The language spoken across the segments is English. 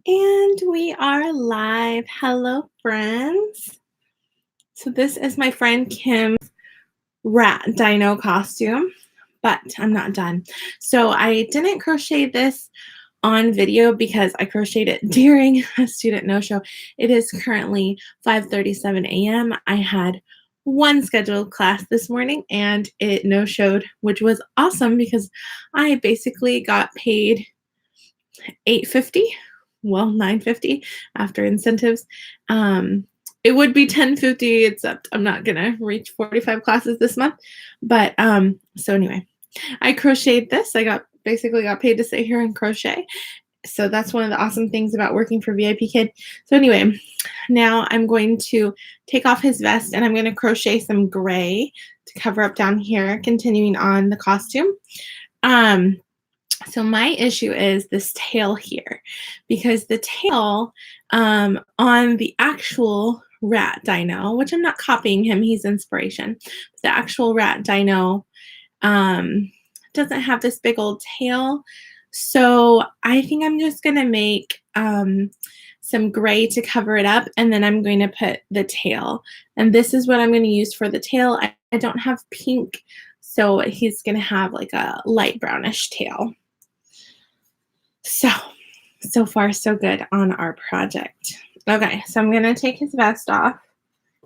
And we are live. Hello, friends. So this is my friend Kim's rat dino costume, but I'm not done. So I didn't crochet this on video because I crocheted it during a student no-show. It is currently 5:37 a.m. I had one scheduled class this morning and it no-showed, which was awesome because I basically got paid $8.50. Well, $9.50 after incentives. It would be $10.50, except I'm not gonna reach 45 classes this month. But so anyway, I crocheted this. I basically got paid to sit here and crochet. So that's one of the awesome things about working for VIPKID. So anyway, now I'm going to take off his vest and I'm going to crochet some gray to cover up down here, continuing on the costume. So my issue is this tail here, because the tail on the actual rat dino, which I'm not copying him, he's inspiration. The actual rat dino doesn't have this big old tail. So I think I'm just going to make some gray to cover it up, and then I'm going to put the tail. And this is what I'm going to use for the tail. I don't have pink, so he's going to have like a light brownish tail. So far so good on our project. Okay, so I'm going to take his vest off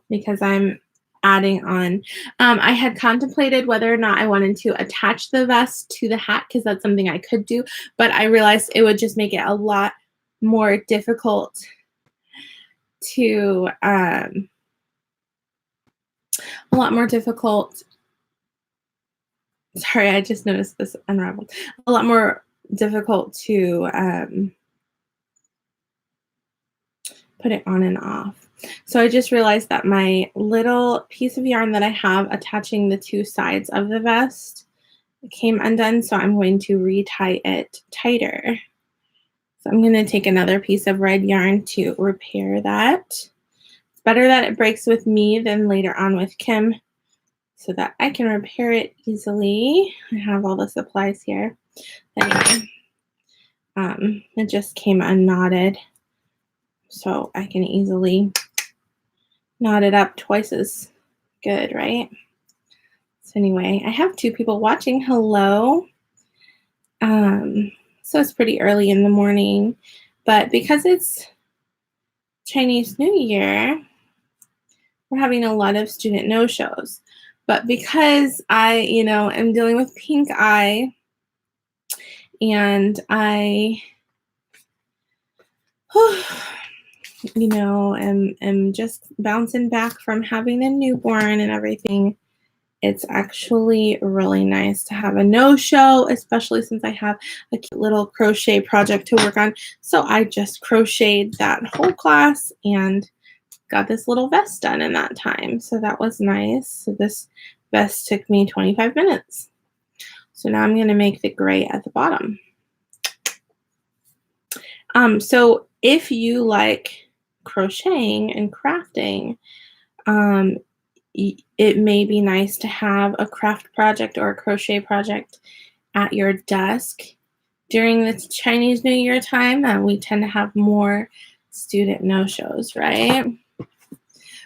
because I'm adding on. I had contemplated whether or not I wanted to attach the vest to the hat because that's something I could do, but I realized it would just make it a lot more difficult to sorry, I just noticed this unraveled. A lot more difficult to put it on and off. So I just realized that my little piece of yarn that I have attaching the two sides of the vest came undone, so I'm going to retie it tighter. So I'm going to take another piece of red yarn to repair that. It's better that it breaks with me than later on with Kim, so that I can repair it easily. I have all the supplies here. Anyway, it just came unknotted, so I can easily knot it up twice as good, right? So anyway, I have two people watching. Hello. So it's pretty early in the morning, but because it's Chinese New Year, we're having a lot of student no-shows. But because I, am dealing with pink eye, and I, am just bouncing back from having a newborn and everything, it's actually really nice to have a no-show, especially since I have a cute little crochet project to work on. So I just crocheted that whole class and got this little vest done in that time. So that was nice. So this vest took me 25 minutes. So now I'm going to make the gray at the bottom. So if you like crocheting and crafting, it may be nice to have a craft project or a crochet project at your desk during the Chinese New Year time. We tend to have more student no-shows, right?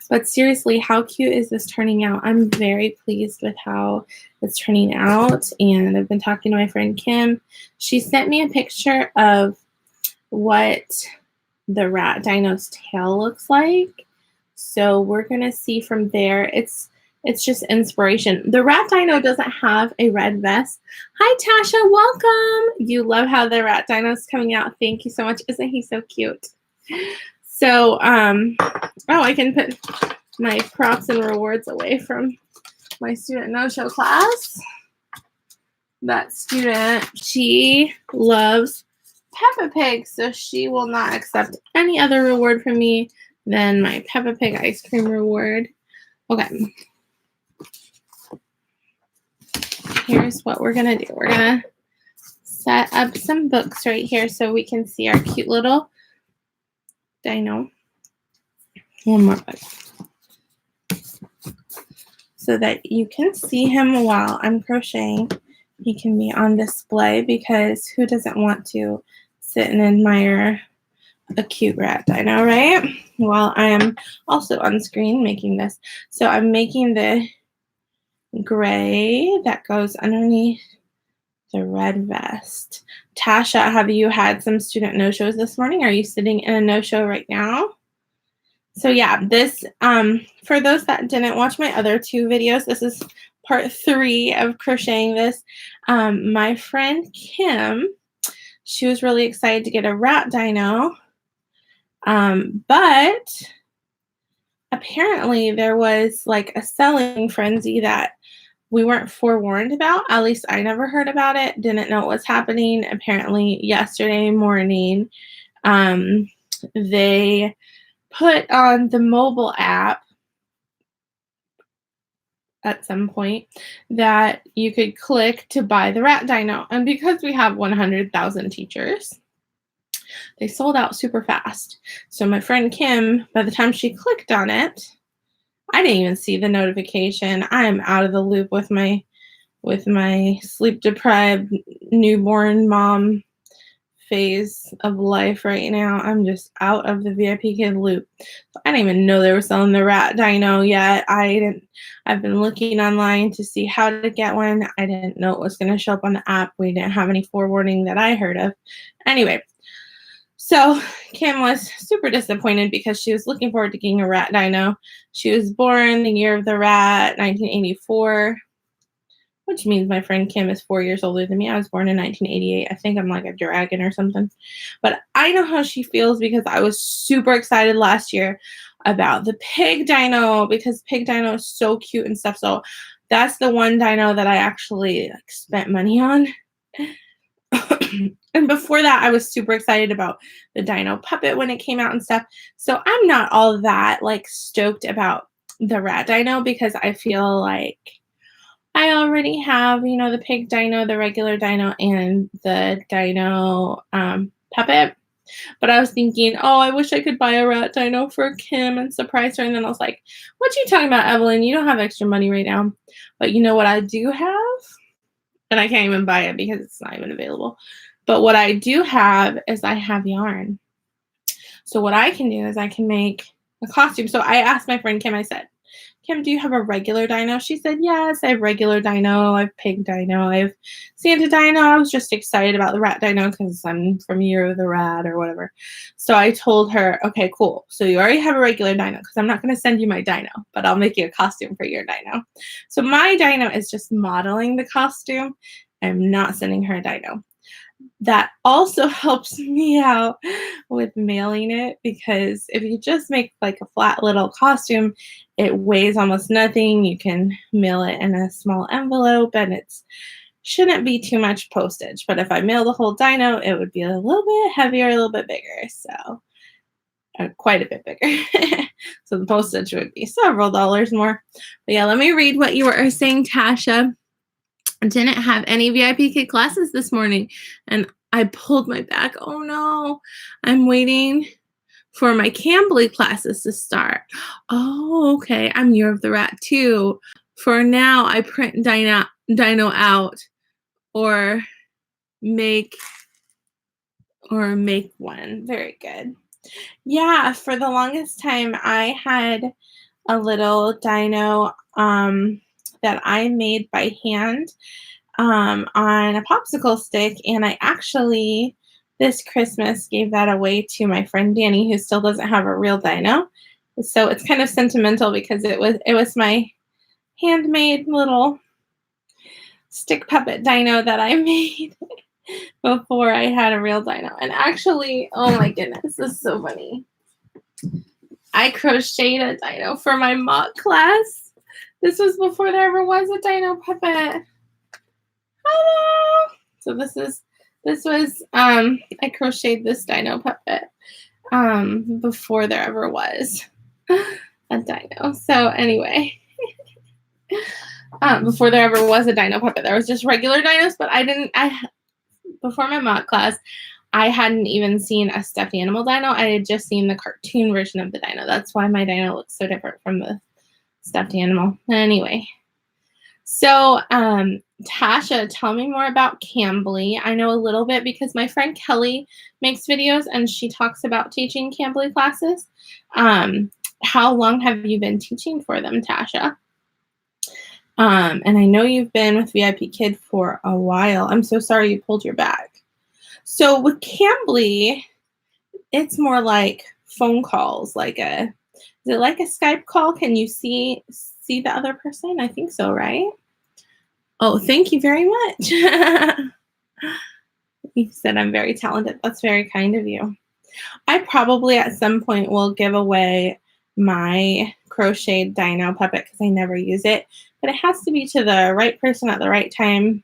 But seriously, how cute is this turning out? I'm very pleased with how it's turning out, and I've been talking to my friend Kim. She sent me a picture of what the rat dino's tail looks like. So we're going to see from there. It's just inspiration. The rat dino doesn't have a red vest. Hi, Tasha. Welcome. You love how the rat dino's coming out. Thank you so much. Isn't he so cute? So, I can put my props and rewards away from my student no-show class. That student, she loves Peppa Pig, so she will not accept any other reward from me than my Peppa Pig ice cream reward. Okay. Here's what we're going to do. We're going to set up some books right here so we can see our cute little dino. One more book. So that you can see him while I'm crocheting. He can be on display because who doesn't want to sit and admire a cute rat dino, right? While I am also on screen making this. So I'm making the gray that goes underneath the red vest. Tasha, have you had some student no-shows this morning? Are you sitting in a no-show right now? So yeah, this, for those that didn't watch my other 2 videos, this is part 3 of crocheting this. My friend Kim, she was really excited to get a rat dino, but apparently there was like a selling frenzy that we weren't forewarned about. At least I never heard about it, didn't know what was happening. Apparently yesterday morning, they put on the mobile app at some point that you could click to buy the rat dino. And because we have 100,000 teachers, they sold out super fast. So my friend Kim, by the time she clicked on it, I didn't even see the notification. I'm out of the loop with my sleep deprived newborn mom phase of life right now. I'm just out of the VIPKID loop. So I didn't even know they were selling the rat dino yet. I've been looking online to see how to get one. I didn't know it was going to show up on the app. We didn't have any forewarning that I heard of. Anyway, so Kim was super disappointed because she was looking forward to getting a rat dino. She was born the year of the rat, 1984. Which means my friend Kim is 4 years older than me. I was born in 1988. I think I'm like a dragon or something. But I know how she feels because I was super excited last year about the pig dino because pig dino is so cute and stuff. So that's the one dino that I actually like, spent money on. And before that, I was super excited about the dino puppet when it came out and stuff. So I'm not all that like stoked about the rat dino because I feel like I already have, you know, the pig dino, the regular dino, and the dino puppet. But I was thinking, oh, I wish I could buy a rat dino for Kim and surprise her. And then I was like, what you talking about, Evelyn? You don't have extra money right now. But you know what I do have? And I can't even buy it because it's not even available. But what I do have is I have yarn. So what I can do is I can make a costume. So I asked my friend Kim, I said, Kim, do you have a regular dino? She said, yes, I have regular dino. I have pig dino. I have Santa dino. I was just excited about the rat dino because I'm from Year of the Rat or whatever. So I told her, okay, cool. So you already have a regular dino because I'm not going to send you my dino, but I'll make you a costume for your dino. So my dino is just modeling the costume. I'm not sending her a dino. That also helps me out with mailing it because if you just make like a flat little costume, it weighs almost nothing. You can mail it in a small envelope and it shouldn't be too much postage. But if I mail the whole dino, it would be a little bit heavier, a little bit bigger. So quite a bit bigger. So the postage would be several dollars more. But yeah, let me read what you were saying, Tasha. I didn't have any VIPKID classes this morning and I pulled my back. Oh no, I'm waiting for my Cambly classes to start. Oh, okay. I'm Year of the Rat too. For now, I print Dino out or make one. Very good. Yeah, for the longest time, I had a little dino that I made by hand on a popsicle stick, and I actually this Christmas gave that away to my friend Dani, who still doesn't have a real dino. So it's kind of sentimental because it was my handmade little stick puppet dino that I made before I had a real dino. And actually, oh my goodness, this is so funny. I crocheted a dino for my mock class. This was before there ever was a dino puppet. Hello. So this was I crocheted this dino puppet before there ever was a dino. So anyway, before there ever was a dino puppet, there was just regular dinos, but before my mock class, I hadn't even seen a stuffed animal dino. I had just seen the cartoon version of the dino. That's why my dino looks so different from the stuffed animal. Anyway, So, Tasha, tell me more about Cambly. I know a little bit because my friend Kelly makes videos and she talks about teaching Cambly classes. Um, how long have you been teaching for them, Tasha? And I know you've been with VIPKID for a while. I'm so sorry you pulled your back. So with Cambly, it's more like phone calls, is it like a Skype call? Can you see the other person? I think so, right? Oh, thank you very much. You said I'm very talented. That's very kind of you. I probably at some point will give away my crocheted Dino puppet because I never use it, but it has to be to the right person at the right time.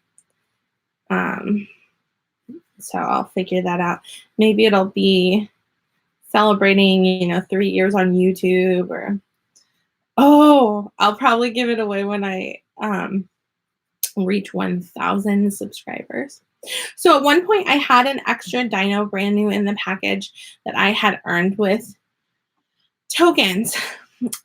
So I'll figure that out. Maybe it'll be celebrating, 3 years on YouTube, or I'll probably give it away when I reach 1,000 subscribers. So at one point I had an extra Dino brand new in the package that I had earned with tokens.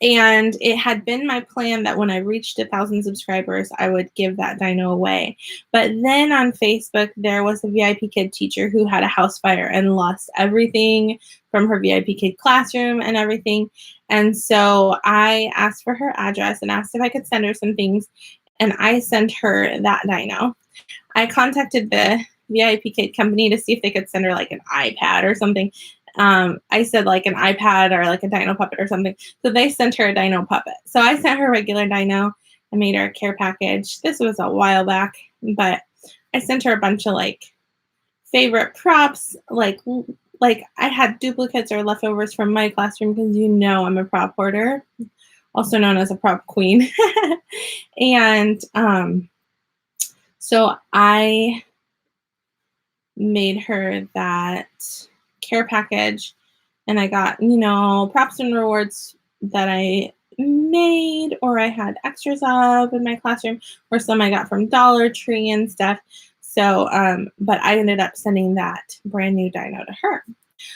And it had been my plan that when I reached 1,000 subscribers, I would give that Dino away. But then on Facebook, there was a VIPKID teacher who had a house fire and lost everything from her VIPKID classroom and everything. And so I asked for her address and asked if I could send her some things. And I sent her that Dino. I contacted the VIPKID company to see if they could send her like an iPad or something. I said like an iPad or like a Dino puppet or something. So they sent her a Dino puppet. So I sent her a regular Dino. I made her a care package. This was a while back, but I sent her a bunch of like favorite props, like I had duplicates or leftovers from my classroom because I'm a prop hoarder, also known as a prop queen. And so I made her that care package, and I got, props and rewards that I made or I had extras of in my classroom, or some I got from Dollar Tree and stuff. So, but I ended up sending that brand new Dino to her.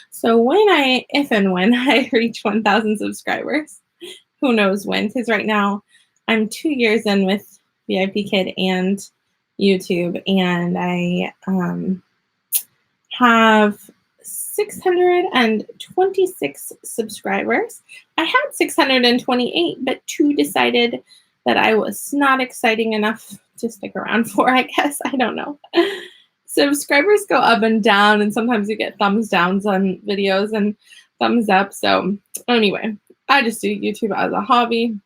So if and when I reach 1,000 subscribers, who knows when, because right now I'm 2 years in with VIPKID and YouTube, and I have 626 subscribers. I had 628, but 2 decided that I was not exciting enough to stick around for, I guess. I don't know. Subscribers go up and down, and sometimes you get thumbs downs on videos and thumbs up. So anyway, I just do YouTube as a hobby.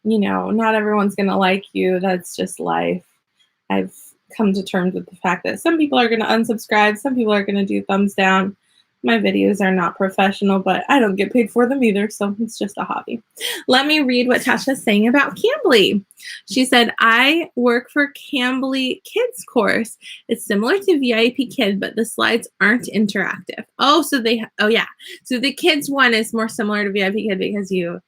Not everyone's going to like you. That's just life. I've come to terms with the fact that some people are going to unsubscribe, some people are going to do thumbs down. My videos are not professional, but I don't get paid for them either, so it's just a hobby. Let me read what Tasha's saying about Cambly. She said, I work for Cambly Kids course. It's similar to VIPKID, but the slides aren't interactive. So the kids one is more similar to VIPKID because you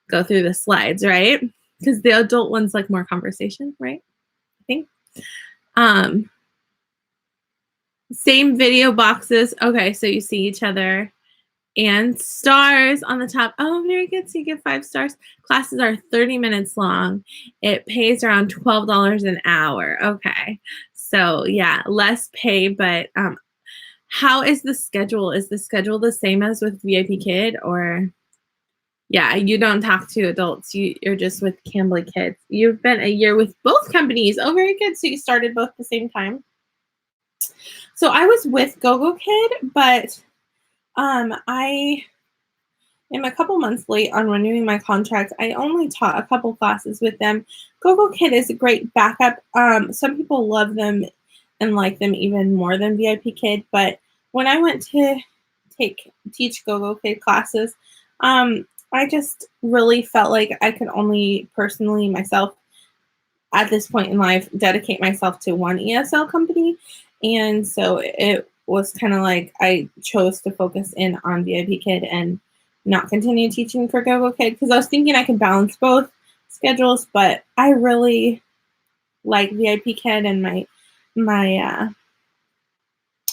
go through the slides, right? Because the adult one's like more conversation, right? I think. Same video boxes. Okay, so you see each other, and stars on the top. Oh, very good. So you get 5 stars. Classes are 30 minutes long. It pays around $12 an hour. Okay. So yeah, less pay, but how is the schedule? Is the schedule the same as with VIPKID, or yeah, you don't talk to adults. You're just with Cambly Kids. You've been a year with both companies. Oh, very good. So you started both at the same time. So I was with GoGoKid, but I am a couple months late on renewing my contract. I only taught a couple classes with them. GoGoKid is a great backup. Some people love them and like them even more than VIPKID, but when I went to teach GoGoKid classes, I just really felt like I could only personally myself at this point in life dedicate myself to one ESL company. And so it was kind of like I chose to focus in on VIPKID and not continue teaching for GoGoKid because I was thinking I could balance both schedules, but I really like VIPKID, and my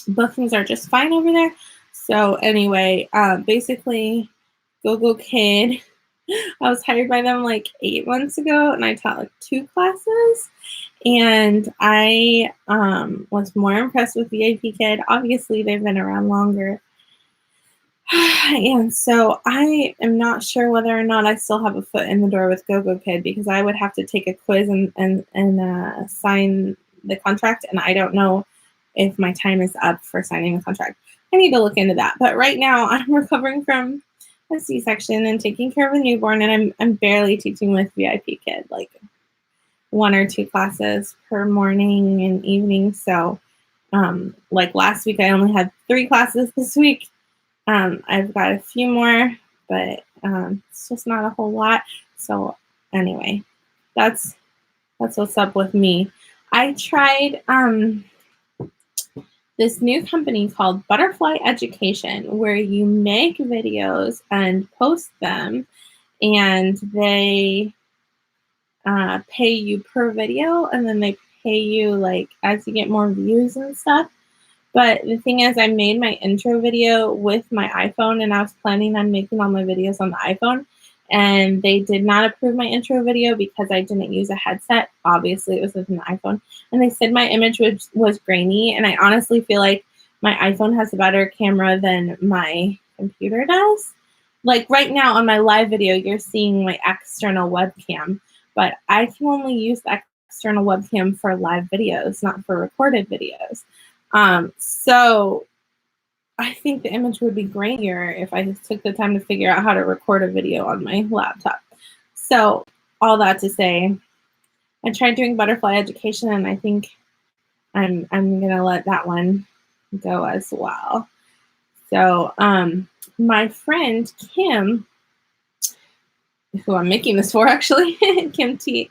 bookings are just fine over there. So anyway, basically GoGoKid I was hired by them like 8 months ago, and I taught like 2 classes. And I was more impressed with VIPKID. Obviously, they've been around longer. And so I am not sure whether or not I still have a foot in the door with GoGoKid, because I would have to take a quiz and sign the contract, and I don't know if my time is up for signing the contract. I need to look into that. But right now I'm recovering from a C-section and taking care of a newborn, and I'm barely teaching with VIPKID, like 1 or 2 classes per morning and evening. So like last week I only had 3 classes. This week I've got a few more, but it's just not a whole lot. So anyway, that's what's up with me. I tried this new company called Butterfly Education, where you make videos and post them, and they pay you per video, and then they pay you like as you get more views and stuff. But the thing is, I made my intro video with my iPhone, and I was planning on making all my videos on the iPhone, and they did not approve my intro video because I didn't use a headset. Obviously, it was with an iPhone. And they said my image was grainy, and I honestly feel like my iPhone has a better camera than my computer does. Like right now on my live video, you're seeing my external webcam, but I can only use the external webcam for live videos, not for recorded videos. So I think the image would be grainier if I just took the time to figure out how to record a video on my laptop. So all that to say, I tried doing Butterfly Education, and I think I'm gonna let that one go as well. So my friend Kim, who I'm making this for actually, Kim T,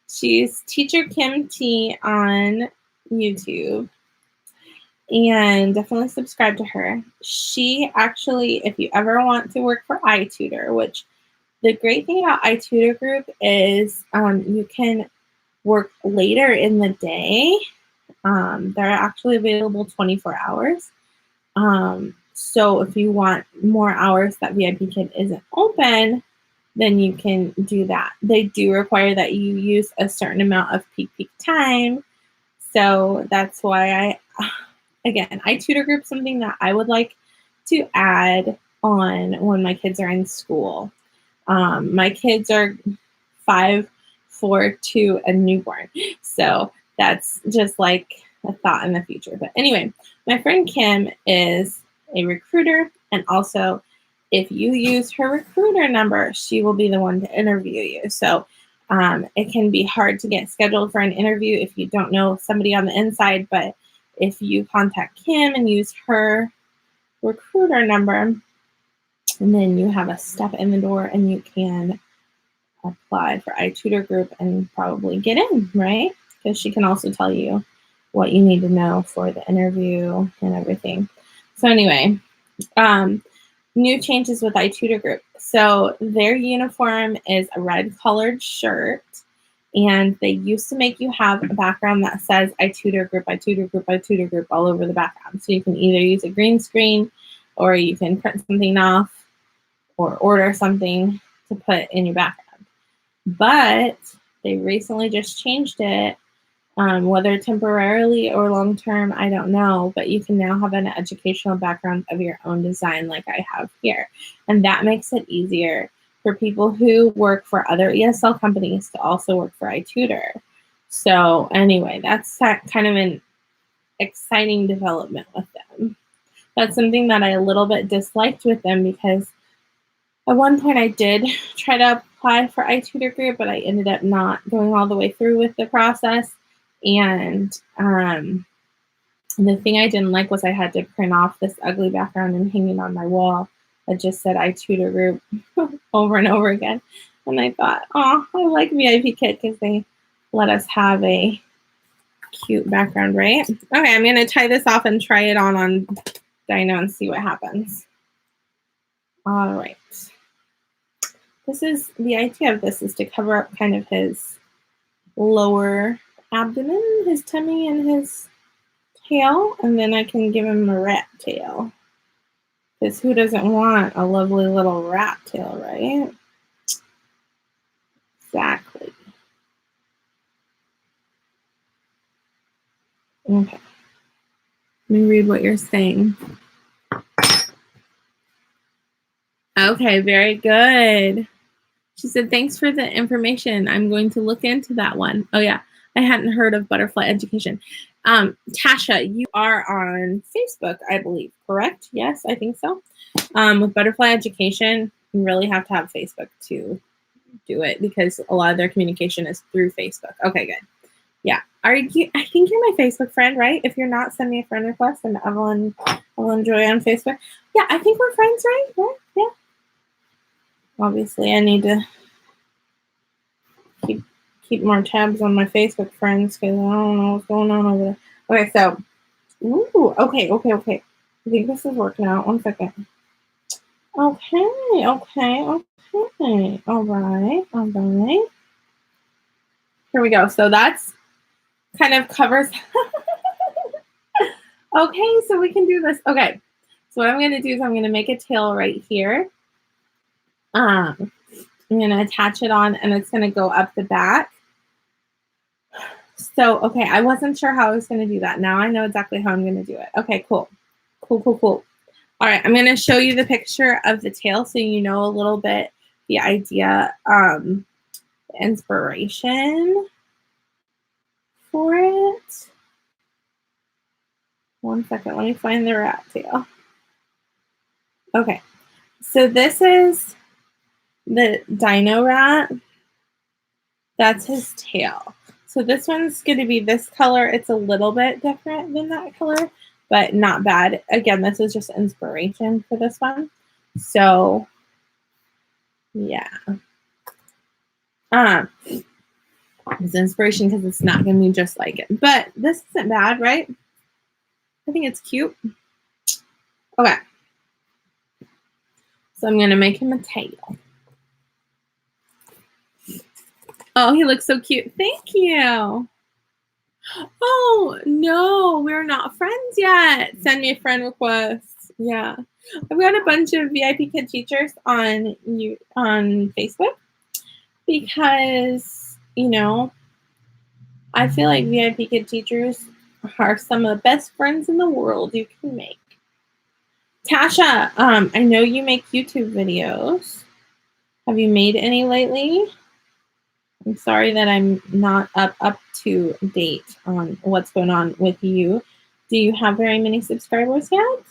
she's Teacher Kim T on YouTube. And definitely subscribe to her. She actually, if you ever want to work for iTutor, which the great thing about iTutor Group is you can work later in the day. They're actually available 24 hours. So if you want more hours that VIPKID isn't open, then you can do that. They do require that you use a certain amount of peak time. So that's why again, iTutor Group, something that I would like to add on when my kids are in school. My kids are 5, 4, 2, and newborn. So that's just like a thought in the future. But anyway, my friend Kim is a recruiter, and also if you use her recruiter number, she will be the one to interview you. So it can be hard to get scheduled for an interview if you don't know somebody on the inside, but if you contact Kim and use her recruiter number, and then you have a step in the door and you can apply for iTutor Group and probably get in, right? Because she can also tell you what you need to know for the interview and everything. So anyway, new changes with iTutor Group. So their uniform is a red colored shirt, and they used to make you have a background that says iTutor Group, iTutor Group, iTutor Group all over the background. So you can either use a green screen, or you can print something off or order something to put in your background. But they recently just changed it, whether temporarily or long-term, I don't know, but you can now have an educational background of your own design like I have here. And that makes it easier for people who work for other ESL companies to also work for iTutor. So anyway, that's kind of an exciting development with them. That's something that I a little bit disliked with them, because at one point I did try to apply for iTutor Group, but I ended up not going all the way through with the process. And the thing I didn't like was I had to print off this ugly background and hang it on my wall that just said iTutor Group over and over again. And I thought, oh, I like VIPKID because they let us have a cute background, right? Okay, I'm going to tie this off and try it on Dino and see what happens. All right. This is, the idea of this is to cover up kind of his lower abdomen, his tummy, and his tail, and then I can give him a rat tail. Because who doesn't want a lovely little rat tail, right? Exactly. Okay. Let me read what you're saying. Okay, very good. She said, thanks for the information. I'm going to look into that one. Oh, yeah. I hadn't heard of butterfly education. Tasha, you are on Facebook, I believe, correct? Yes, I think so. With butterfly education, you really have to have Facebook to do it because a lot of their communication is through Facebook. Okay, good. Yeah. Are you? I think you're my Facebook friend, right? If you're not, send me a friend request and Evelyn Joy on Facebook. Yeah, I think we're friends, right? Yeah. Obviously, I need to keep more tabs on my Facebook friends because I don't know what's going on over there. Okay, so, okay. I think this is working out. 1 second. Okay. All right. Here we go. So that's kind of covers. Okay, so we can do this. Okay, so what I'm going to do is I'm going to make a tail right here. I'm going to attach it on, and it's going to go up the back. So, okay, I wasn't sure how I was going to do that. Now I know exactly how I'm going to do it. Okay, cool. All right, I'm going to show you the picture of the tail so you know a little bit the idea, the inspiration for it. 1 second, let me find the rat tail. Okay, so this is the Dino rat. That's his tail. So this one's going to be this color. It's a little bit different than that color, but not bad. Again, this is just inspiration for this one. So, yeah. It's inspiration because it's not going to be just like it. But this isn't bad, right? I think it's cute. Okay. So I'm going to make him a tail. Oh, he looks so cute. Thank you. Oh, no, we're not friends yet. Send me a friend request. Yeah. I've got a bunch of VIPKID teachers on Facebook because, you know, I feel like VIPKID teachers are some of the best friends in the world you can make. Tasha, I know you make YouTube videos. Have you made any lately? I'm sorry that I'm not up to date on what's going on with you. Do you have very many subscribers yet?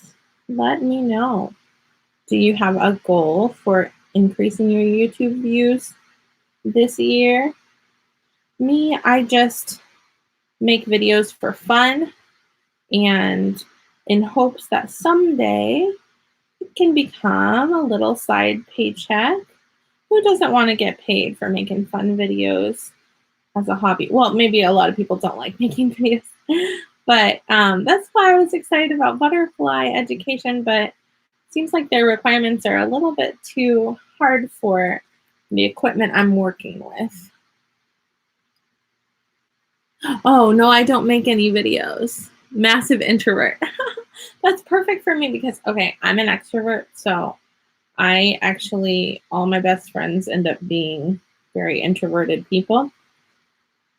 Let me know. Do you have a goal for increasing your YouTube views this year? Me, I just make videos for fun and in hopes that someday it can become a little side paycheck. Who doesn't want to get paid for making fun videos as a hobby? Well, maybe a lot of people don't like making videos, but that's why I was excited about butterfly education, but it seems like their requirements are a little bit too hard for the equipment I'm working with. Oh, no, I don't make any videos. Massive introvert. That's perfect for me because, okay, I'm an extrovert, so I actually, all my best friends end up being very introverted people.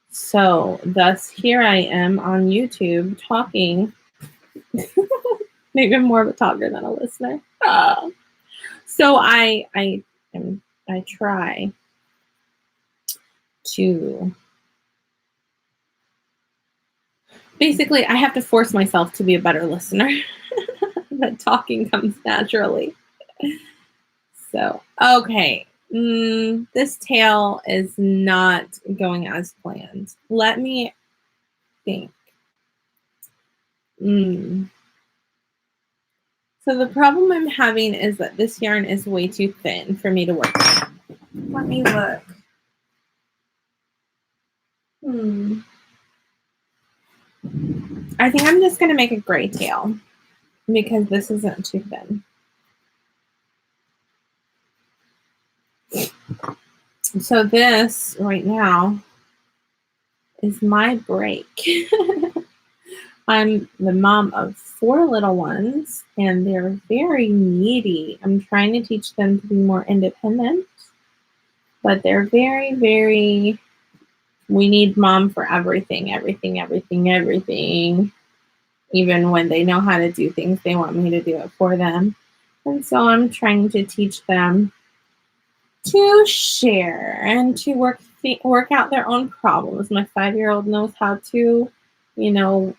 So thus here I am on YouTube talking. Maybe I'm more of a talker than a listener. So I try to, basically I have to force myself to be a better listener. But talking comes naturally. So, okay. This tail is not going as planned. Let me think. So the problem I'm having is that this yarn is way too thin for me to work with. Let me look. I think I'm just going to make a gray tail because this isn't too thin. So this right now is my break. I'm the mom of 4 little ones, and they're very needy. I'm trying to teach them to be more independent. but they're very, very, we need mom for everything, everything, everything, everything. Even when they know how to do things, they want me to do it for them. And so I'm trying to teach them to share and to work out their own problems. My 5-year-old knows how to, you know,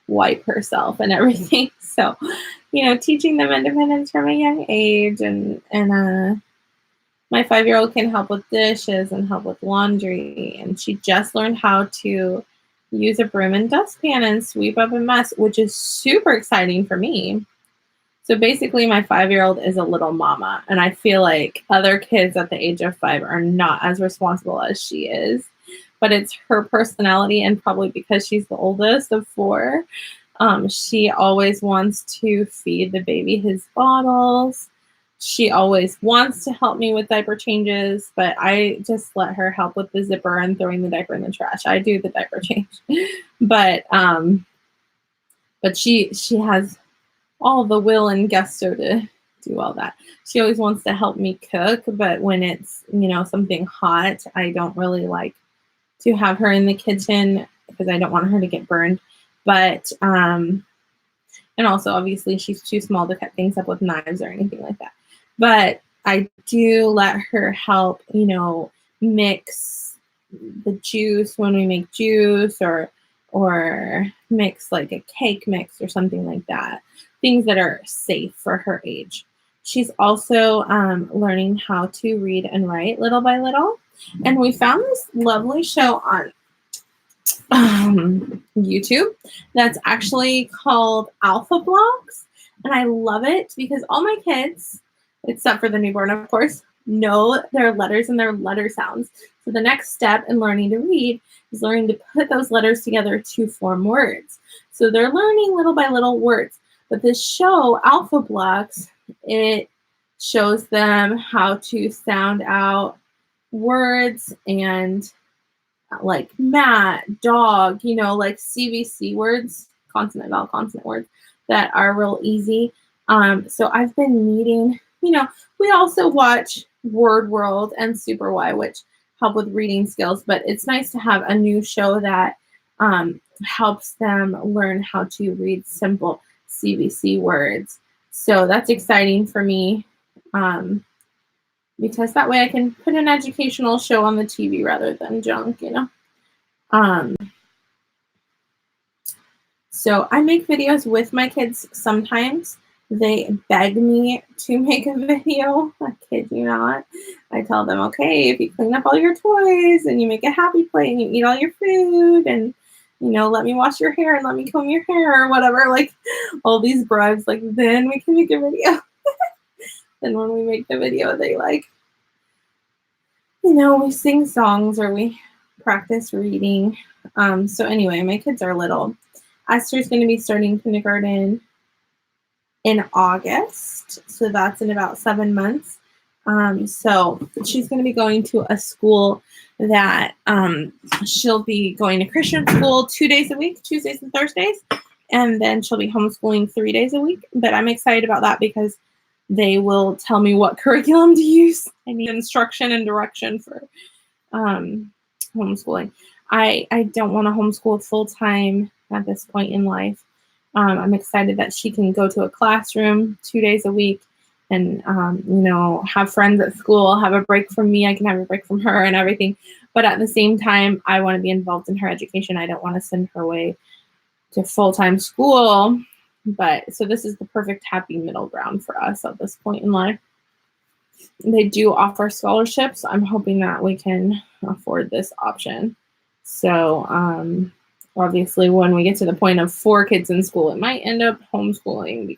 wipe herself and everything. So, you know, teaching them independence from a young age, and my 5-year-old can help with dishes and help with laundry, and she just learned how to use a broom and dustpan and sweep up a mess, which is super exciting for me. So basically, my 5-year-old is a little mama, and I feel like other kids at the age of 5 are not as responsible as she is. But it's her personality, and probably because she's the oldest of 4, she always wants to feed the baby his bottles. She always wants to help me with diaper changes, but I just let her help with the zipper and throwing the diaper in the trash. I do the diaper change, but she has all the will and gusto to do all that. She always wants to help me cook, but when it's, you know, something hot, I don't really like to have her in the kitchen because I don't want her to get burned. But and also obviously she's too small to cut things up with knives or anything like that. But I do let her help, you know, mix the juice when we make juice, or mix like a cake mix or something like that. Things that are safe for her age. She's also learning how to read and write little by little. And we found this lovely show on YouTube that's actually called Alpha Blocks. And I love it because all my kids, except for the newborn, of course, know their letters and their letter sounds. So the next step in learning to read is learning to put those letters together to form words. So they're learning little by little words. But this show, Alpha Blocks, it shows them how to sound out words and like mat, dog, you know, like CVC words, consonant, vowel, consonant words that are real easy. So I've been needing, you know, we also watch Word World and Super Y, which help with reading skills, but it's nice to have a new show that helps them learn how to read simple CVC words. So that's exciting for me. Because that way I can put an educational show on the TV rather than junk, you know. So I make videos with my kids sometimes. They beg me to make a video. I kid you not. I tell them, okay, if you clean up all your toys and you make a happy plate and you eat all your food and, you know, let me wash your hair and let me comb your hair or whatever, like all these bribes, like then we can make a video. Then when we make the video, they like, you know, we sing songs or we practice reading. So anyway, my kids are little. Esther's going to be starting kindergarten in August. So that's in about 7 months. So she's going to be going to a school that she'll be going to Christian school 2 days a week, Tuesdays and Thursdays. And then she'll be homeschooling 3 days a week. But I'm excited about that because they will tell me what curriculum to use. I need instruction and direction for homeschooling. I don't want to homeschool full-time at this point in life. I'm excited that she can go to a classroom 2 days a week and, you know, have friends at school, have a break from me. I can have a break from her and everything. But at the same time, I want to be involved in her education. I don't want to send her away to full-time school. But so this is the perfect happy middle ground for us at this point in life. They do offer scholarships. I'm hoping that we can afford this option. So obviously when we get to the point of 4 kids in school, it might end up homeschooling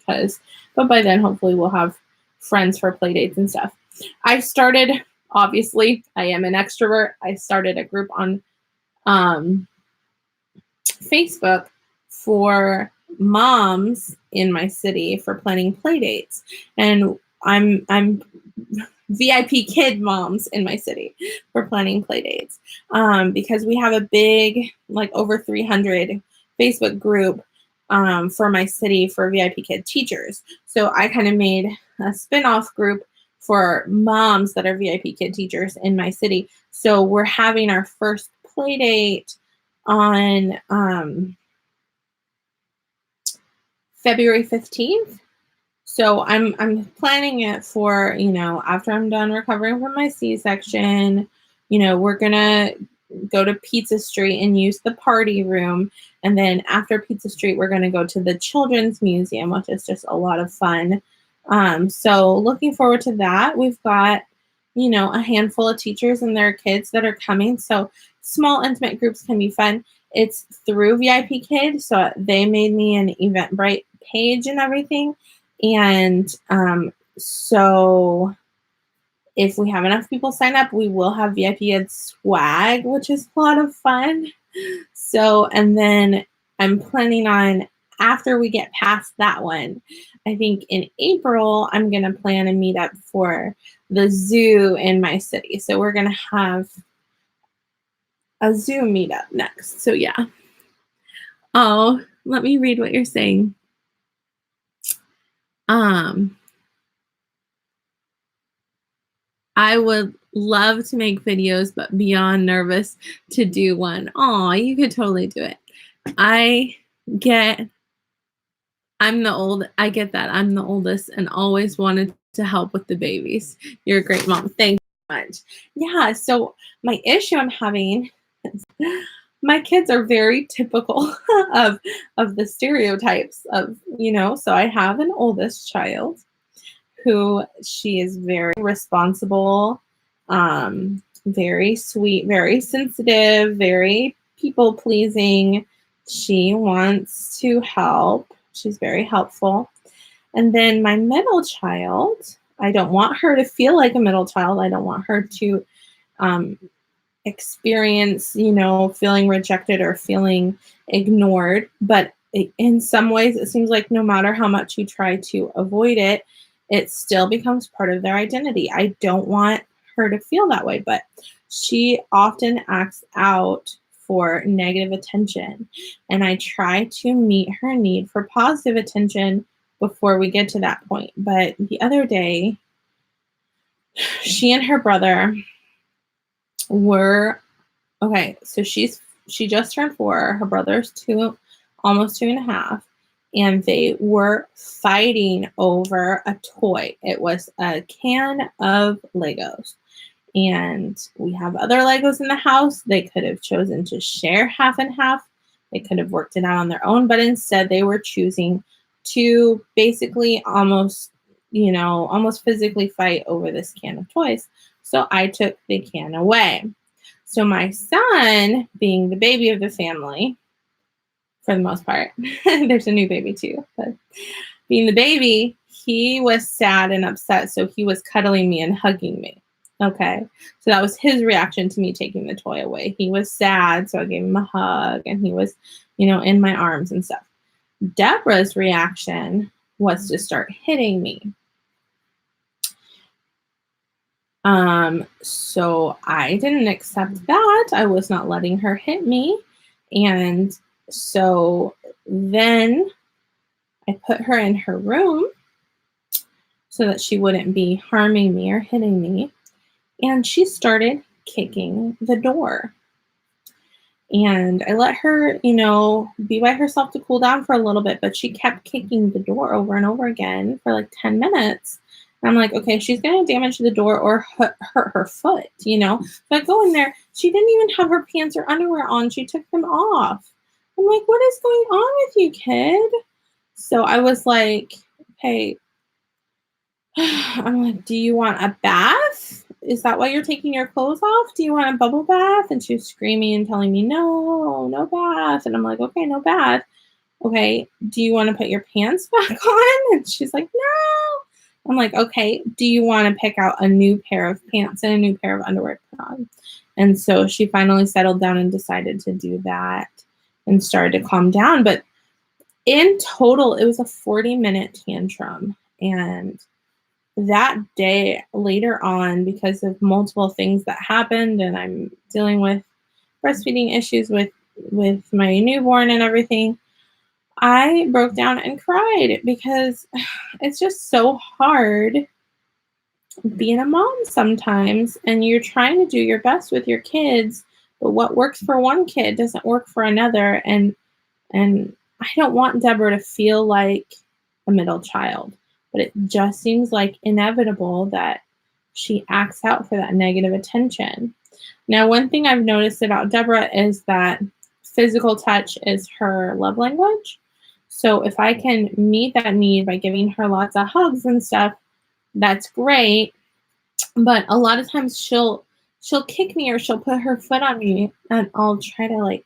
but by then hopefully we'll have friends for play dates and stuff. I started, obviously, I am an extrovert. I started a group on Facebook for moms in my city for planning play dates. And I'm VIPKID moms in my city for planning play dates because we have a big, like over 300 Facebook group for my city for VIPKID teachers. So I kind of made a spin-off group for moms that are VIP kid teachers in my city. So we're having our first play date on February 15th. So I'm planning it for, after I'm done recovering from my C-section, we're gonna go to Pizza Street and use the party room. And then after Pizza Street, we're gonna go to the Children's Museum, which is just a lot of fun. So looking forward to that. We've got, a handful of teachers and their kids that are coming. So small intimate groups can be fun. It's through VIPKID. So they made me an Eventbrite page and everything. And so if we have enough people sign up, we will have VIPKID swag, which is a lot of fun. So, and then I'm planning on, after we get past that one, I think in April, I'm going to plan a meetup for the zoo in my city. So we're going to have a zoo meetup next. So yeah. Oh, let me read what you're saying. I would love to make videos, but beyond nervous to do one. Aw, you could totally do it. I get that. I'm the oldest and always wanted to help with the babies. You're a great mom. Thank you so much. Yeah, so my issue I'm having is my kids are very typical of the stereotypes of, so I have an oldest child who she is very responsible, very sweet, very sensitive, very people pleasing. She wants to help. She's very helpful. And then my middle child, I don't want her to feel like a middle child. I don't want her to experience, feeling rejected or feeling ignored. But in some ways, it seems like no matter how much you try to avoid it, it still becomes part of their identity. I don't want her to feel that way, but she often acts out for negative attention. And I try to meet her need for positive attention before we get to that point. But the other day, she and her brother were, okay, so she just turned 4. Her brother's 2, almost 2.5. And they were fighting over a toy. It was a can of Legos. And we have other Legos in the house. They could have chosen to share half and half. They could have worked it out on their own, but instead they were choosing to basically almost physically fight over this can of toys. So I took the can away. So my son, being the baby of the family, for the most part, there's a new baby too, but being the baby, he was sad and upset. So he was cuddling me and hugging me. Okay. So that was his reaction to me taking the toy away. He was sad. So I gave him a hug and he was, in my arms and stuff. Deborah's reaction was to start hitting me. So I didn't accept that. I was not letting her hit me. And so then I put her in her room so that she wouldn't be harming me or hitting me. And she started kicking the door. And I let her, be by herself to cool down for a little bit, but she kept kicking the door over and over again for like 10 minutes. And I'm like, okay, she's going to damage the door or hurt her foot, So I go in there. She didn't even have her pants or underwear on. She took them off. I'm like, what is going on with you, kid? So I was like, hey, I'm like, do you want a bath? Is that why you're taking your clothes off? Do you want a bubble bath? And she was screaming and telling me, no bath. And I'm like, okay, no bath. Okay, do you want to put your pants back on? And she's like, no. I'm like, okay, do you want to pick out a new pair of pants and a new pair of underwear to put on? And so she finally settled down and decided to do that and started to calm down. But in total, it was a 40-minute tantrum. And that day later on, because of multiple things that happened, and I'm dealing with breastfeeding issues with my newborn and everything, I broke down and cried because it's just so hard being a mom sometimes, and you're trying to do your best with your kids, but what works for one kid doesn't work for another. And I don't want Deborah to feel like a middle child, but it just seems like inevitable that she acts out for that negative attention. Now, one thing I've noticed about Deborah is that physical touch is her love language. So if I can meet that need by giving her lots of hugs and stuff, that's great. But a lot of times she'll kick me or she'll put her foot on me, and I'll try to like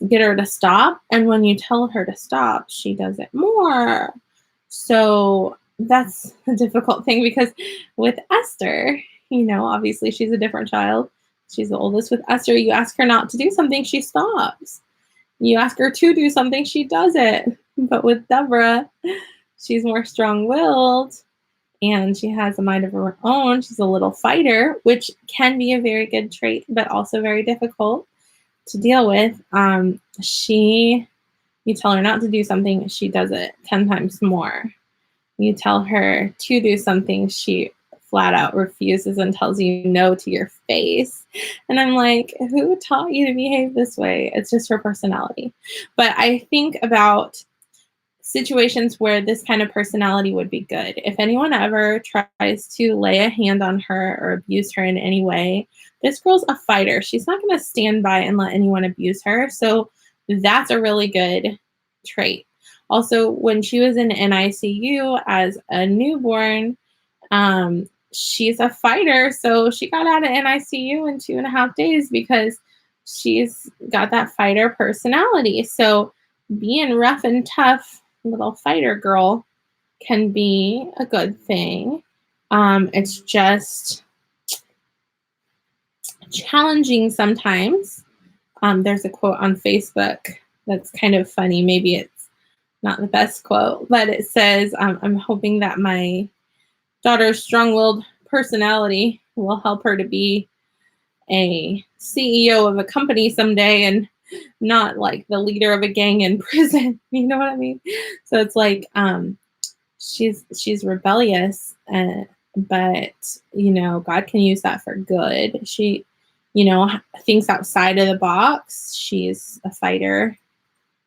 get her to stop. And when you tell her to stop, she does it more. So that's a difficult thing because with Esther, obviously she's a different child. She's the oldest. With Esther, you ask her not to do something, she stops. You ask her to do something, she does it. But with Deborah, she's more strong-willed and she has a mind of her own. She's a little fighter, which can be a very good trait, but also very difficult to deal with. You tell her not to do something, she does it 10 times more. You tell her to do something, she flat out refuses and tells you no to your face. And I'm like, who taught you to behave this way? It's just her personality. But I think about situations where this kind of personality would be good. If anyone ever tries to lay a hand on her or abuse her in any way, this girl's a fighter. She's not going to stand by and let anyone abuse her. So that's a really good trait. Also, when she was in NICU as a newborn, she's a fighter. So she got out of NICU in 2.5 days because she's got that fighter personality. So being rough and tough little fighter girl can be a good thing. It's just challenging sometimes. There's a quote on Facebook that's kind of funny. Maybe it's not the best quote, but it says, I'm hoping that my daughter's strong-willed personality will help her to be a CEO of a company someday and not like the leader of a gang in prison. You know what I mean? So it's like she's rebellious, but God can use that for good. She thinks outside of the box. She's a fighter.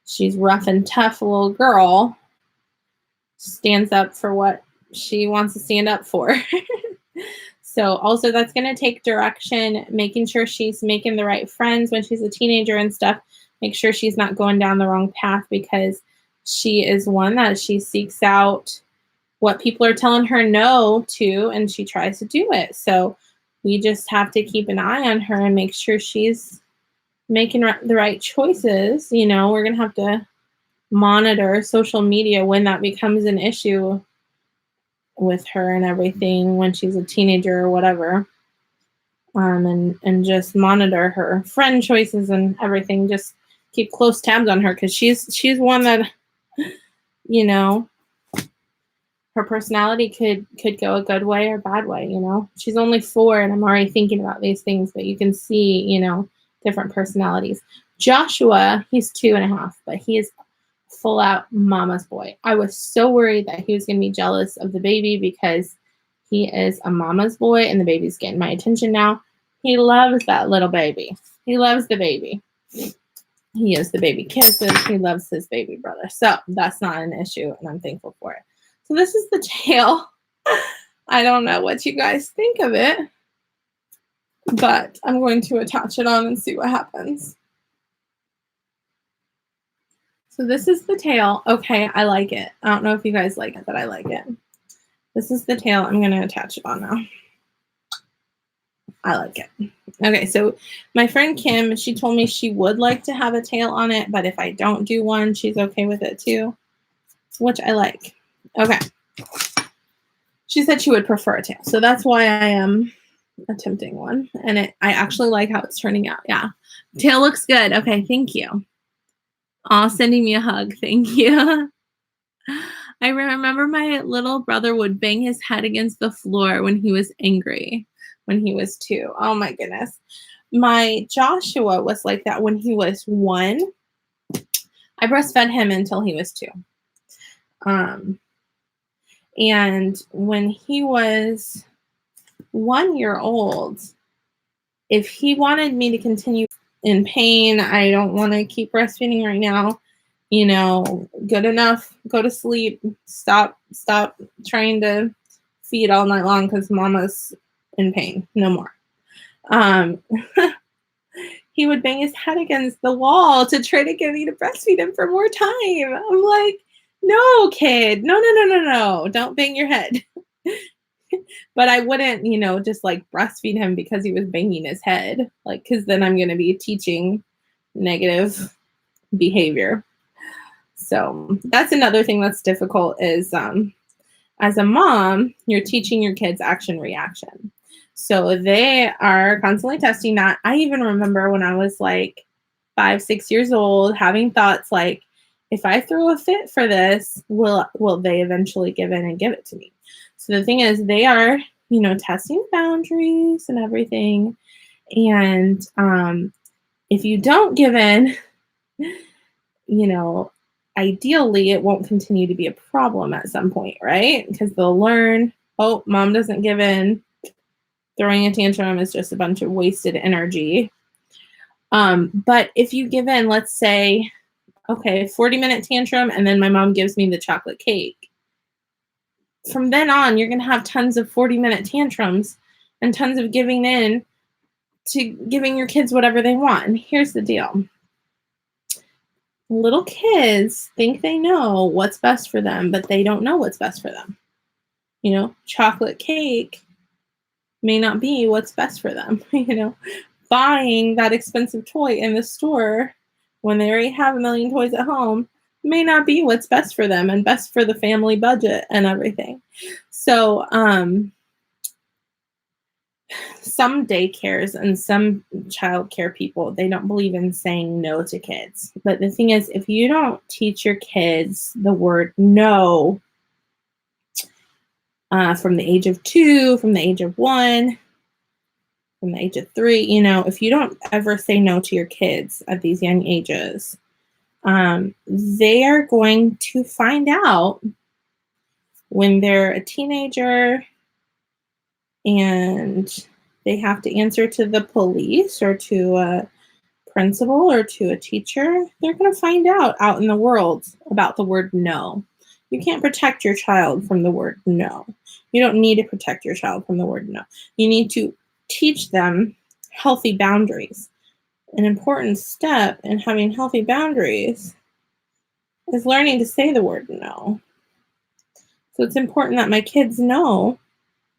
She's rough and tough little girl. Stands up for what she wants to stand up for. So also that's going to take direction, making sure she's making the right friends when she's a teenager and stuff. Make sure she's not going down the wrong path, because she is one that she seeks out what people are telling her no to, and she tries to do it. So we just have to keep an eye on her and make sure she's making the right choices. We're going to have to monitor social media when that becomes an issue with her and everything, when she's a teenager or whatever, and just monitor her friend choices and everything. Just keep close tabs on her, because she's one that her personality could go a good way or bad way. She's only 4 and I'm already thinking about these things, but you can see different personalities. Joshua, he's 2.5, but he is full out mama's boy. I was so worried that he was going to be jealous of the baby, because he is a mama's boy and the baby's getting my attention now. He loves that little baby. He loves the baby. He gives the baby kisses. He loves his baby brother. So that's not an issue, and I'm thankful for it. So this is the tail. I don't know what you guys think of it, but I'm going to attach it on and see what happens. So this is the tail. Okay, I like it. I don't know if you guys like it, but I like it. This is the tail. I'm going to attach it on now. I like it. Okay, so my friend Kim, she told me she would like to have a tail on it, but if I don't do one, she's okay with it too, which I like. Okay. She said she would prefer a tail, so that's why I am attempting one, and I actually like how it's turning out. Yeah, tail looks good. Okay, thank you. Aw, sending me a hug. Thank you. I remember my little brother would bang his head against the floor when he was angry, when he was 2. Oh my goodness. My Joshua was like that when he was 1. I breastfed him until he was 2. And when he was 1-year-old, if he wanted me to continue in pain, I don't want to keep breastfeeding right now, good enough, go to sleep, stop trying to feed all night long because mama's in pain, no more. He would bang his head against the wall to try to get me to breastfeed him for more time. I'm like, no, kid, no, don't bang your head. But I wouldn't, just like breastfeed him because he was banging his head, like, because then I'm going to be teaching negative behavior. So that's another thing that's difficult is as a mom, you're teaching your kids action reaction. So they are constantly testing that. I even remember when I was like 5, 6 years old, having thoughts like, if I throw a fit for this, will they eventually give in and give it to me? So the thing is, they are, testing boundaries and everything. And if you don't give in, ideally it won't continue to be a problem at some point, right? Because they'll learn, oh, mom doesn't give in. Throwing a tantrum is just a bunch of wasted energy. But if you give in, let's say, okay, 40-minute tantrum, and then my mom gives me the chocolate cake. From then on, you're going to have tons of 40-minute tantrums and tons of giving in to giving your kids whatever they want. And here's the deal. Little kids think they know what's best for them, but they don't know what's best for them. Chocolate cake may not be what's best for them. Buying that expensive toy in the store when they already have a million toys at home may not be what's best for them and best for the family budget and everything. So some daycares and some childcare people, they don't believe in saying no to kids. But the thing is, if you don't teach your kids the word no from the age of 2, from the age of 1, from the age of 3, if you don't ever say no to your kids at these young ages, they are going to find out when they're a teenager and they have to answer to the police or to a principal or to a teacher. They're going to find out in the world about the word no. You can't protect your child from the word no. You don't need to protect your child from the word no. You need to teach them healthy boundaries. An important step in having healthy boundaries is learning to say the word no. So it's important that my kids know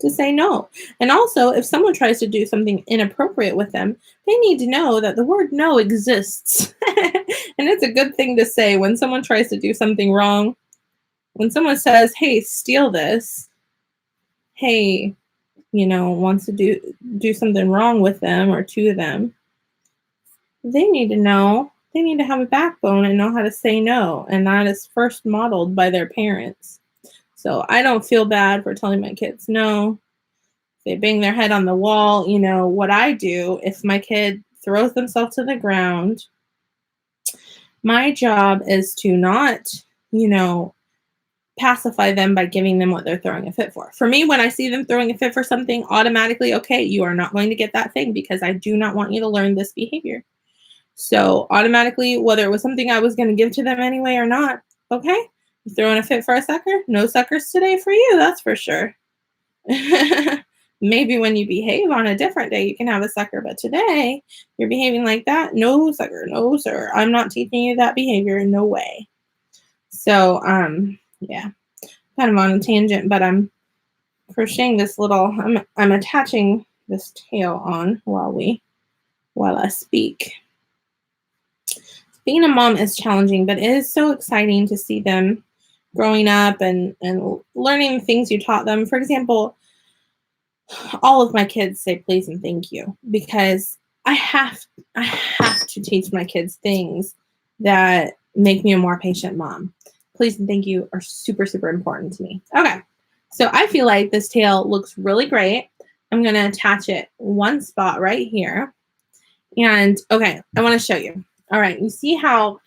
to say no. And also, if someone tries to do something inappropriate with them, they need to know that the word no exists. And it's a good thing to say when someone tries to do something wrong. When someone says, hey, steal this, hey, wants to do something wrong with them or to them, they need to know. They need to have a backbone and know how to say no. And that is first modeled by their parents. So I don't feel bad for telling my kids no. If they bang their head on the wall, what I do, if my kid throws themselves to the ground, my job is to not, pacify them by giving them what they're throwing a fit for. For me, when I see them throwing a fit for something, automatically, okay, you are not going to get that thing because I do not want you to learn this behavior. So automatically, whether it was something I was going to give to them anyway or not, okay, you throwing a fit for a sucker? No suckers today for you, that's for sure. Maybe when you behave on a different day, you can have a sucker, but today you're behaving like that. No sucker, no sir. I'm not teaching you that behavior, no way. So, yeah, kind of on a tangent, but I'm crocheting this little, I'm attaching this tail on while I speak. Being a mom is challenging, but it is so exciting to see them growing up and learning the things you taught them. For example, all of my kids say please and thank you because I have to teach my kids things that make me a more patient mom. Please and thank you are super, super important to me. Okay, so I feel like this tail looks really great. I'm going to attach it one spot right here. And okay, I want to show you. All right, you see how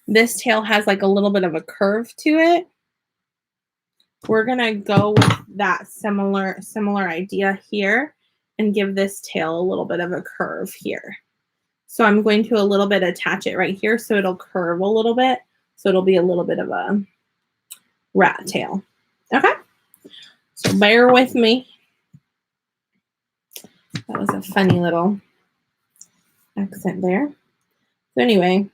this tail has like a little bit of a curve to it? we're gonna go with that similar idea here and give this tail a little bit of a curve here. So I'm going to a little bit attach it right here so it'll curve a little bit. So it'll be a little bit of a rat tail. Okay, so bear with me. That was a funny little accent there. So anyway,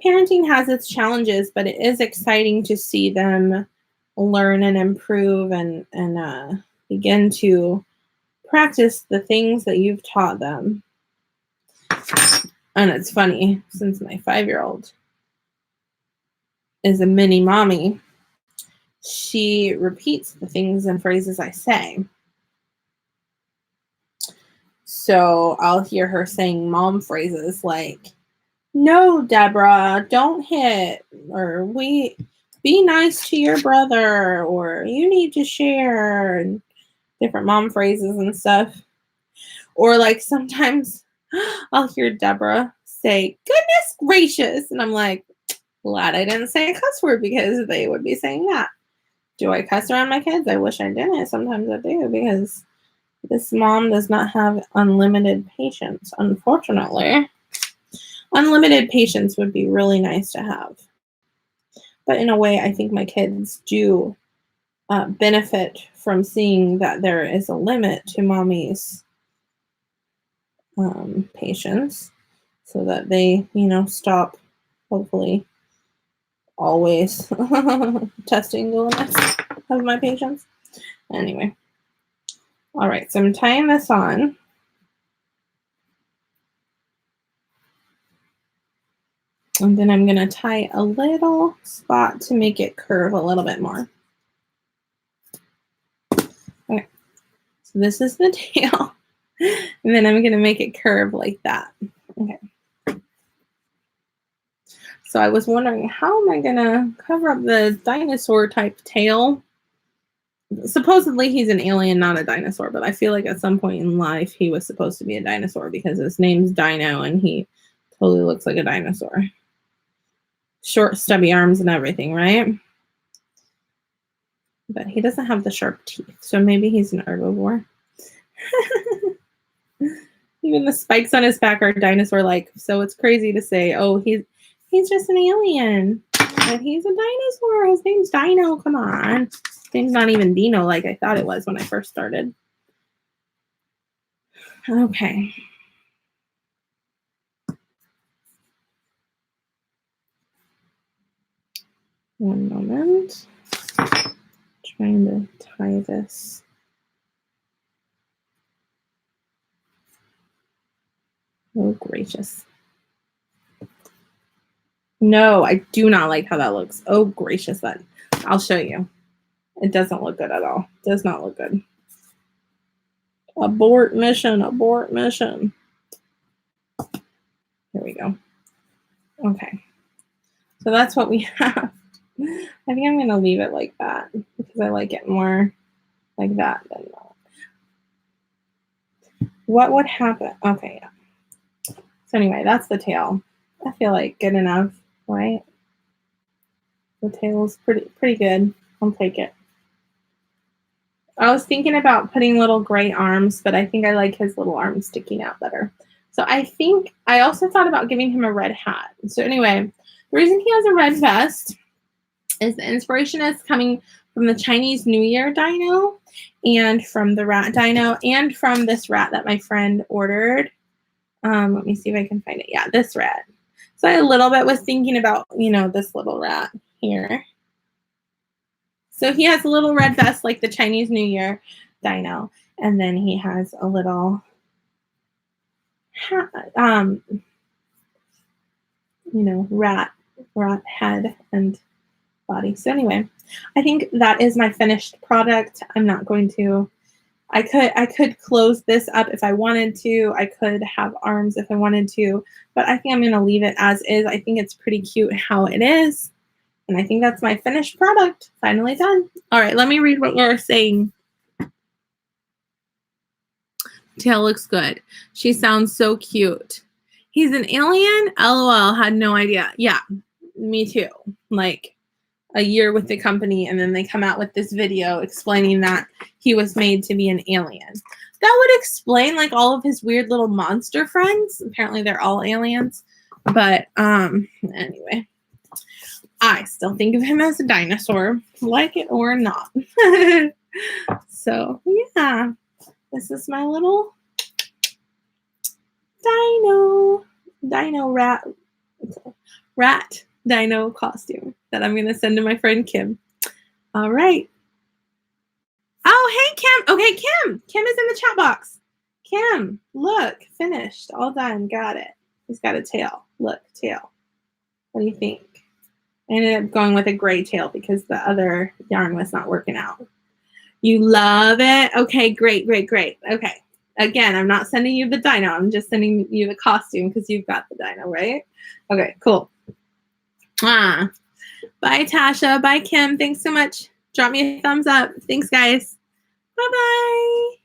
parenting has its challenges, but it is exciting to see them learn and improve and begin to practice the things that you've taught them. And it's funny, since my 5-year-old is a mini mommy, she repeats the things and phrases I say. So I'll hear her saying mom phrases like, no, Deborah, don't hit, or be nice to your brother, or you need to share, and different mom phrases and stuff. Or like sometimes I'll hear Deborah say, goodness gracious, and I'm like, glad I didn't say a cuss word because they would be saying that. Do I cuss around my kids? I wish I didn't. Sometimes I do because this mom does not have unlimited patience, unfortunately. Unlimited patience would be really nice to have. But in a way, I think my kids do benefit from seeing that there is a limit to mommy's patience so that they, stop, hopefully, always testing the limits of my patience. Anyway. All right, so I'm tying this on. And then I'm going to tie a little spot to make it curve a little bit more. Okay, so this is the tail. And then I'm going to make it curve like that. Okay. So I was wondering, how am I going to cover up the dinosaur type tail? Supposedly he's an alien, not a dinosaur, but I feel like at some point in life he was supposed to be a dinosaur because his name's Dino and he totally looks like a dinosaur. Short, stubby arms and everything, right? But he doesn't have the sharp teeth, so maybe he's an herbivore. Even the spikes on his back are dinosaur-like, so it's crazy to say, oh, he's just an alien, but he's a dinosaur. His name's Dino. Come on, his name's not even Dino like I thought it was when I first started. Okay. One moment. Trying to tie this. Oh, gracious. No, I do not like how that looks. Oh, gracious. I'll show you. It doesn't look good at all. It does not look good. Abort mission. Abort mission. Here we go. Okay. So that's what we have. I think I'm going to leave it like that because I like it more like that than that. What would happen? Okay, yeah. So anyway, that's the tail. I feel like good enough, right? The tail is pretty good. I'll take it. I was thinking about putting little gray arms, but I think I like his little arms sticking out better. So I also thought about giving him a red hat. So anyway, the reason he has a red vest is the inspiration is coming from the Chinese New Year dino and from the rat dino and from this rat that my friend ordered. Let me see if I can find it. Yeah, this rat. So I a little bit was thinking about, this little rat here. So he has a little red vest like the Chinese New Year dino. And then he has a little rat head and body. So anyway, I think that is my finished product. I'm not going to, I could close this up if I wanted to. I could have arms if I wanted to, but I think I'm going to leave it as is. I think it's pretty cute how it is. And I think that's my finished product. Finally done. All right, let me read what you're saying. Tail looks good. She sounds so cute. He's an alien? LOL, had no idea. Yeah, me too. Like, a year with the company, and then they come out with this video explaining that he was made to be an alien. That would explain like all of his weird little monster friends. Apparently they're all aliens. But anyway, I still think of him as a dinosaur, like it or not. So yeah, this is my little dino rat dino costume that I'm gonna send to my friend Kim. All right. Oh, hey Kim. Okay, Kim is in the chat box. Kim, look, finished, all done, got it. He's got a tail. Look, tail. What do you think? I ended up going with a gray tail because the other yarn was not working out. You love it? Okay, great. Okay. Again, I'm not sending you the dino. I'm just sending you the costume because you've got the dino, right? Okay, cool. Bye, Tasha. Bye, Kim. Thanks so much. Drop me a thumbs up. Thanks, guys. Bye-bye.